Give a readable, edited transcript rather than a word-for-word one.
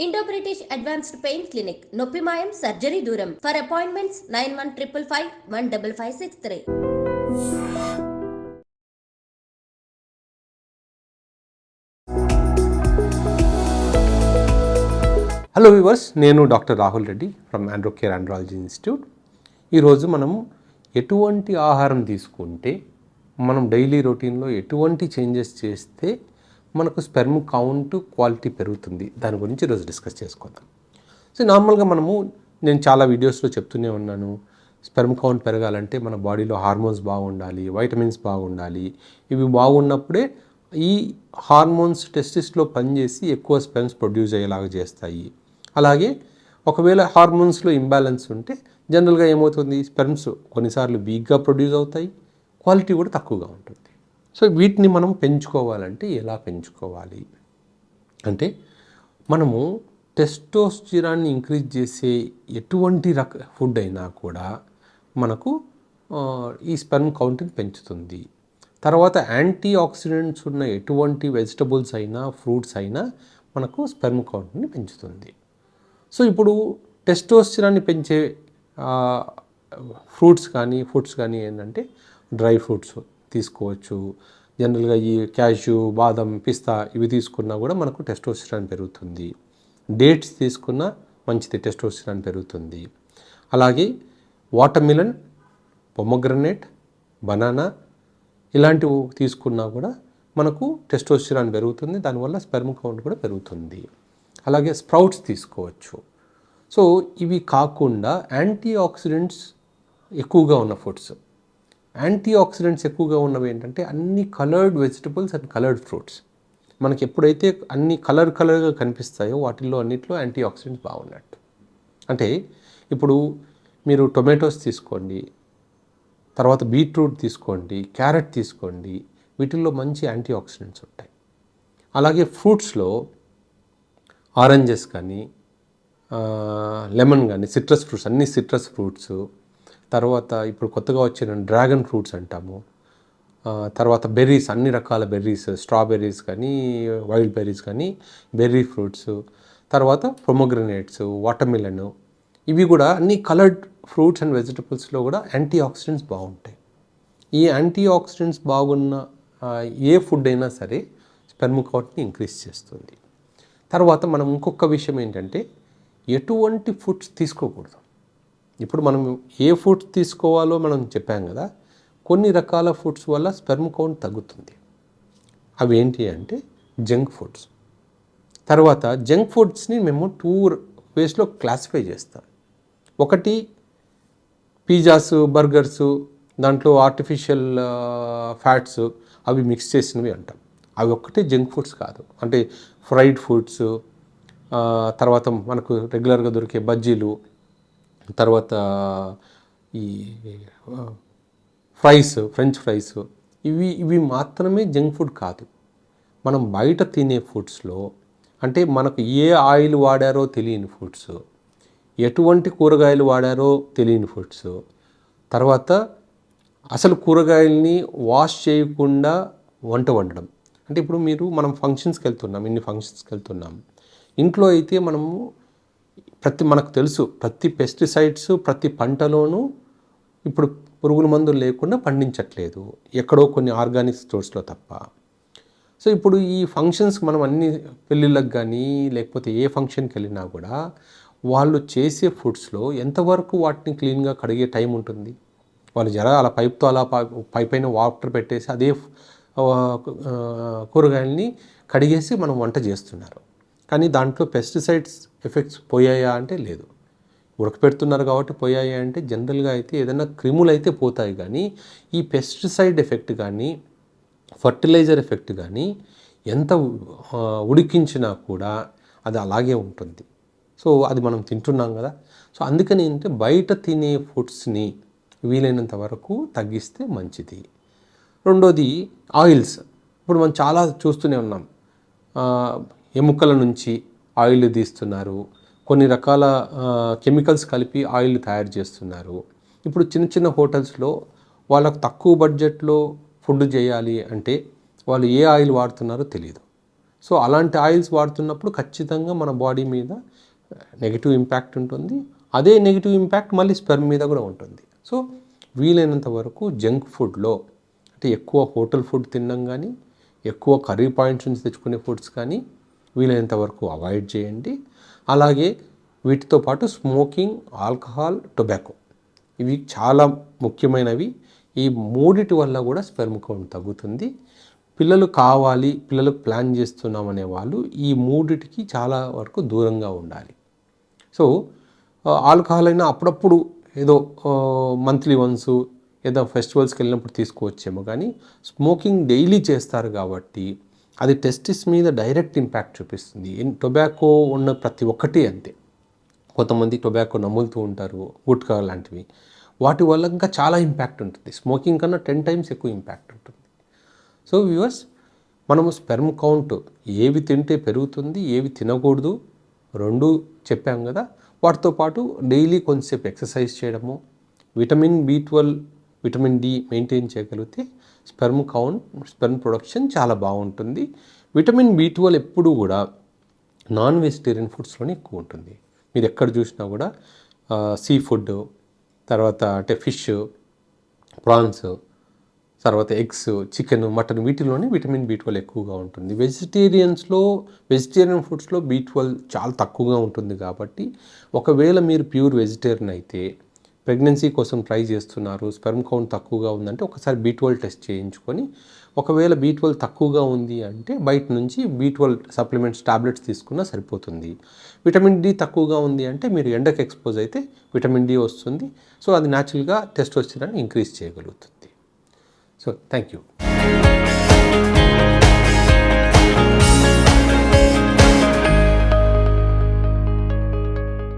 Indo British advanced pain clinic నొప్పి మాయం surgery దూరం ఫర్ అపాయింట్మెంట్స్ 9155515563. హలో వ్యూవర్స్, నేను doctor Rahul Reddy from Androcare andrology institute. ఈరోజు మనం ఎటువంటి ఆహారం తీసుకుంటే మనం డైలీ రొటీన్లో ఎటువంటి చేంజెస్ చేస్తే మనకు స్పెర్మ్ కౌంట్ క్వాలిటీ పెరుగుతుంది, దాని గురించి ఈరోజు డిస్కస్ చేసుకుందాం. సో నార్మల్గా నేను చాలా వీడియోస్లో చెప్తూనే ఉన్నాను, స్పెర్మ్ కౌంట్ పెరగాలంటే మన బాడీలో హార్మోన్స్ బాగుండాలి, వైటమిన్స్ బాగుండాలి. ఇవి బాగున్నప్పుడే ఈ హార్మోన్స్ టెస్టిస్లో పనిచేసి ఎక్కువ స్పెర్మ్స్ ప్రొడ్యూస్ అయ్యేలాగా చేస్తాయి. అలాగే ఒకవేళ హార్మోన్స్లో ఇంబ్యాలెన్స్ ఉంటే జనరల్గా ఏమవుతుంది, స్పెర్మ్స్ కొన్నిసార్లు వీక్గా ప్రొడ్యూస్ అవుతాయి, క్వాలిటీ కూడా తక్కువగా ఉంటుంది. సో వీటిని మనం పెంచుకోవాలంటే ఎలా పెంచుకోవాలి అంటే, మనము టెస్టోస్టిరాన్ని ఇంక్రీజ్ చేసే ఎటువంటి ఫుడ్ అయినా కూడా మనకు ఈ స్పెర్మ్ కౌంట్ని పెంచుతుంది. తర్వాత యాంటీ ఆక్సిడెంట్స్ ఉన్న ఎటువంటి వెజిటబుల్స్ అయినా ఫ్రూట్స్ అయినా మనకు స్పెర్మ్ కౌంట్ని పెంచుతుంది. సో ఇప్పుడు టెస్టోస్టిరాన్ని పెంచే ఫ్రూట్స్ కానీ ఫుడ్స్ కానీ ఏంటంటే డ్రై ఫ్రూట్స్ తీసుకోవచ్చు. జనరల్గా ఈ క్యాష్యూ, బాదం, పిస్తా ఇవి తీసుకున్నా కూడా మనకు టెస్టోస్టిరాన్ పెరుగుతుంది. డేట్స్ తీసుకున్నా మంచిది, టెస్టోస్టిరాన్ పెరుగుతుంది. అలాగే వాటర్మిలన్, పొమోగ్రనేట్, బనానా ఇలాంటివి తీసుకున్నా కూడా మనకు టెస్టోస్టిరాన్ పెరుగుతుంది, దానివల్ల స్పెర్మ్ కౌంట్ కూడా పెరుగుతుంది. అలాగే స్ప్రౌట్స్ తీసుకోవచ్చు. సో ఇవి కాకుండా యాంటీ ఆక్సిడెంట్స్ ఎక్కువగా ఉన్న ఫుడ్స్, యాంటీ ఆక్సిడెంట్స్ ఎక్కువగా ఉన్నవి ఏంటంటే అన్ని coloured vegetables and coloured fruits. మనకి ఎప్పుడైతే అన్ని కలర్గా కనిపిస్తాయో వాటిల్లో అన్నిట్లో యాంటీ ఆక్సిడెంట్స్ బాగున్నట్టు. అంటే ఇప్పుడు మీరు టొమాటోస్ తీసుకోండి, తర్వాత బీట్రూట్ తీసుకోండి, క్యారెట్ తీసుకోండి, వీటిల్లో మంచి యాంటీ ఆక్సిడెంట్స్ ఉంటాయి. అలాగే ఫ్రూట్స్లో ఆరెంజెస్ కానీ, లెమన్ కానీ, సిట్రస్ ఫ్రూట్స్, అన్ని సిట్రస్ ఫ్రూట్స్, తర్వాత ఇప్పుడు కొత్తగా వచ్చిన డ్రాగన్ ఫ్రూట్స్ అంటాము, తర్వాత బెర్రీస్, అన్ని రకాల బెర్రీస్, స్ట్రాబెర్రీస్ కానీ, వైల్డ్ బెర్రీస్ కానీ, బెర్రీ ఫ్రూట్స్, తర్వాత పొమోగ్రనేట్స్, వాటర్మిలన్, ఇవి కూడా అన్ని కలర్డ్ ఫ్రూట్స్ అండ్ వెజిటబుల్స్లో కూడా యాంటీ ఆక్సిడెంట్స్ బాగుంటాయి. ఈ యాంటీ ఆక్సిడెంట్స్ బాగున్న ఏ ఫుడ్ అయినా సరే స్పెర్మ్ కౌంట్ని ఇంక్రీజ్ చేస్తుంది. తర్వాత మనం ఇంకొక విషయం ఏంటంటే, ఎటువంటి ఫుడ్స్ తీసుకోకూడదు. ఇప్పుడు మనం ఏ ఫుడ్స్ తీసుకోవాలో మనం చెప్పాం కదా, కొన్ని రకాల ఫుడ్స్ వల్ల స్పెర్మ్ కౌంట్ తగ్గుతుంది. అవి ఏంటి అంటే జంక్ ఫుడ్స్. తర్వాత జంక్ ఫుడ్స్ని మేము 2 వేస్లో క్లాసిఫై చేస్తాం. ఒకటి పిజ్జాస్, బర్గర్స్, దాంట్లో ఆర్టిఫిషియల్ ఫ్యాట్స్ అవి మిక్స్ చేసినవి అంటాం. అవి ఒక్కటే జంక్ ఫుడ్స్ కాదు. అంటే ఫ్రైడ్ ఫుడ్స్, తర్వాత మనకు రెగ్యులర్గా దొరికే బజ్జీలు, తర్వాత ఈ ఫ్రెంచ్ ఫ్రైస్, ఇవి మాత్రమే జంక్ ఫుడ్ కాదు. మనం బయట తినే ఫుడ్స్లో అంటే మనకు ఏ ఆయిల్ వాడారో తెలియని ఫుడ్స్, ఎటువంటి కూరగాయలు వాడారో తెలియని ఫుడ్స్, తర్వాత అసలు కూరగాయల్ని వాష్ చేయకుండా వంట వండడం. అంటే ఇప్పుడు మనం ఫంక్షన్స్కి వెళ్తున్నాం, ఇన్ని ఫంక్షన్స్కి వెళ్తున్నాం, ఇంట్లో అయితే మనకు తెలుసు ప్రతి పెస్టిసైడ్స్ ప్రతి పంటలోనూ ఇప్పుడు పురుగుల మందులు లేకుండా పండించట్లేదు, ఎక్కడో కొన్ని ఆర్గానిక్ స్టోర్స్లో తప్ప. సో ఇప్పుడు ఈ ఫంక్షన్స్ మనం అన్ని పెళ్ళిళ్ళకి కానీ లేకపోతే ఏ ఫంక్షన్కి వెళ్ళినా కూడా వాళ్ళు చేసే ఫుడ్స్లో ఎంతవరకు వాటిని క్లీన్గా కడిగే టైం ఉంటుంది? వాళ్ళు అలా పైప్తో అలా పైన వాటర్ పెట్టేసి అదే కూరగాయలని కడిగేసి మనం వంట చేస్తున్నారు. కానీ దాంట్లో పెస్టిసైడ్స్ ఎఫెక్ట్స్ పోయాయా అంటే లేదు. ఉడకపెడుతున్నారు కాబట్టి పోయాయా అంటే జనరల్గా అయితే ఏదైనా క్రిములు అయితే పోతాయి, కానీ ఈ పెస్టిసైడ్ ఎఫెక్ట్ కానీ ఫర్టిలైజర్ ఎఫెక్ట్ కానీ ఎంత ఉడికించినా కూడా అది అలాగే ఉంటుంది. సో అది మనం తింటున్నాం కదా. సో అందుకని ఏంటంటే బయట తినే ఫుడ్స్ని వీలైనంత వరకు తగ్గిస్తే మంచిది. రెండోది ఆయిల్స్. ఇప్పుడు మనం చాలా చూస్తూనే ఉన్నాం, ఎముకల నుంచి ఆయిల్ తీస్తున్నారు, కొన్ని రకాల కెమికల్స్ కలిపి ఆయిల్ తయారు చేస్తున్నారు. ఇప్పుడు చిన్న చిన్న హోటల్స్లో వాళ్ళకు తక్కువ బడ్జెట్లో ఫుడ్ చేయాలి అంటే వాళ్ళు ఏ ఆయిల్ వాడుతున్నారో తెలియదు. సో అలాంటి ఆయిల్స్ వాడుతున్నప్పుడు ఖచ్చితంగా మన బాడీ మీద నెగిటివ్ ఇంపాక్ట్ ఉంటుంది. అదే నెగిటివ్ ఇంపాక్ట్ మళ్ళీ స్పెర్మ్ మీద కూడా ఉంటుంది. సో వీలైనంత వరకు జంక్ ఫుడ్లో అంటే ఎక్కువ హోటల్ ఫుడ్ తినడం కానీ, ఎక్కువ కర్రీ పాయింట్స్ నుంచి తెచ్చుకునే ఫుడ్స్ కానీ వీలైనంత వరకు అవాయిడ్ చేయండి. అలాగే వీటితో పాటు స్మోకింగ్, ఆల్కహాల్, టొబాకో ఇవి చాలా ముఖ్యమైనవి. ఈ మూడిటి వల్ల కూడా స్పెర్మ్ కౌంట్ తగ్గుతుంది. పిల్లలు కావాలి, పిల్లలకు ప్లాన్ చేస్తున్నాం అనే వాళ్ళు ఈ మూడిటికి చాలా వరకు దూరంగా ఉండాలి. సో ఆల్కహాల్ అయినా అప్పుడప్పుడు ఏదో మంత్లీ వన్స్ ఏదో ఫెస్టివల్స్కి వెళ్ళినప్పుడు తీసుకోవచ్చేమో, కానీ స్మోకింగ్ డైలీ చేస్తారు కాబట్టి అది టెస్టిస్ మీద డైరెక్ట్ ఇంపాక్ట్ చూపిస్తుంది. టొబాకో ఉన్న ప్రతి ఒక్కటి అంతే. కొంతమంది టొబాకో నములుతూ ఉంటారు, గుట్కా లాంటివి, వాటి వల్ల ఇంకా చాలా ఇంపాక్ట్ ఉంటుంది. స్మోకింగ్ కన్నా 10 times ఎక్కువ ఇంపాక్ట్ ఉంటుంది. సో వ్యూవర్స్, మనము స్పెర్మ్ కౌంట్ ఏవి తింటే పెరుగుతుంది, ఏవి తినకూడదు రెండు చెప్పాం కదా. వాటితో పాటు డైలీ కొంచెంసేపు ఎక్సర్సైజ్ చేయడము, vitamin B12, vitamin D maintain చేయగలిగితే స్పెర్మ్ కౌంట్, స్పెర్మ్ ప్రొడక్షన్ చాలా బాగుంటుంది. విటమిన్ B12 ఎప్పుడు కూడా నాన్ వెజిటేరియన్ ఫుడ్స్లోనే ఎక్కువ ఉంటుంది. మీరు ఎక్కడ చూసినా కూడా సీ ఫుడ్, తర్వాత అంటే ఫిష్, ప్రాన్స్, తర్వాత ఎగ్స్, చికెన్, మటన్ వీటిలోనే విటమిన్ B12 ఎక్కువగా ఉంటుంది. వెజిటేరియన్ ఫుడ్స్లో B12 చాలా తక్కువగా ఉంటుంది. కాబట్టి ఒకవేళ మీరు ప్యూర్ వెజిటేరియన్ అయితే, ప్రెగ్నెన్సీ కోసం ట్రై చేస్తున్నారు, స్పెర్మ్ కౌంట్ తక్కువగా ఉందంటే ఒకసారి B12 టెస్ట్ చేయించుకొని, ఒకవేళ B12 తక్కువగా ఉంది అంటే బయట నుంచి B12 సప్లిమెంట్స్ టాబ్లెట్స్ తీసుకున్నా సరిపోతుంది. విటమిన్ D తక్కువగా ఉంది అంటే మీరు ఎండకు ఎక్స్పోజ్ అయితే విటమిన్ D వస్తుంది. సో అది న్యాచురల్గా టెస్టోస్టెరాన్ ఇంక్రీజ్ చేయగలుగుతుంది. So thank you.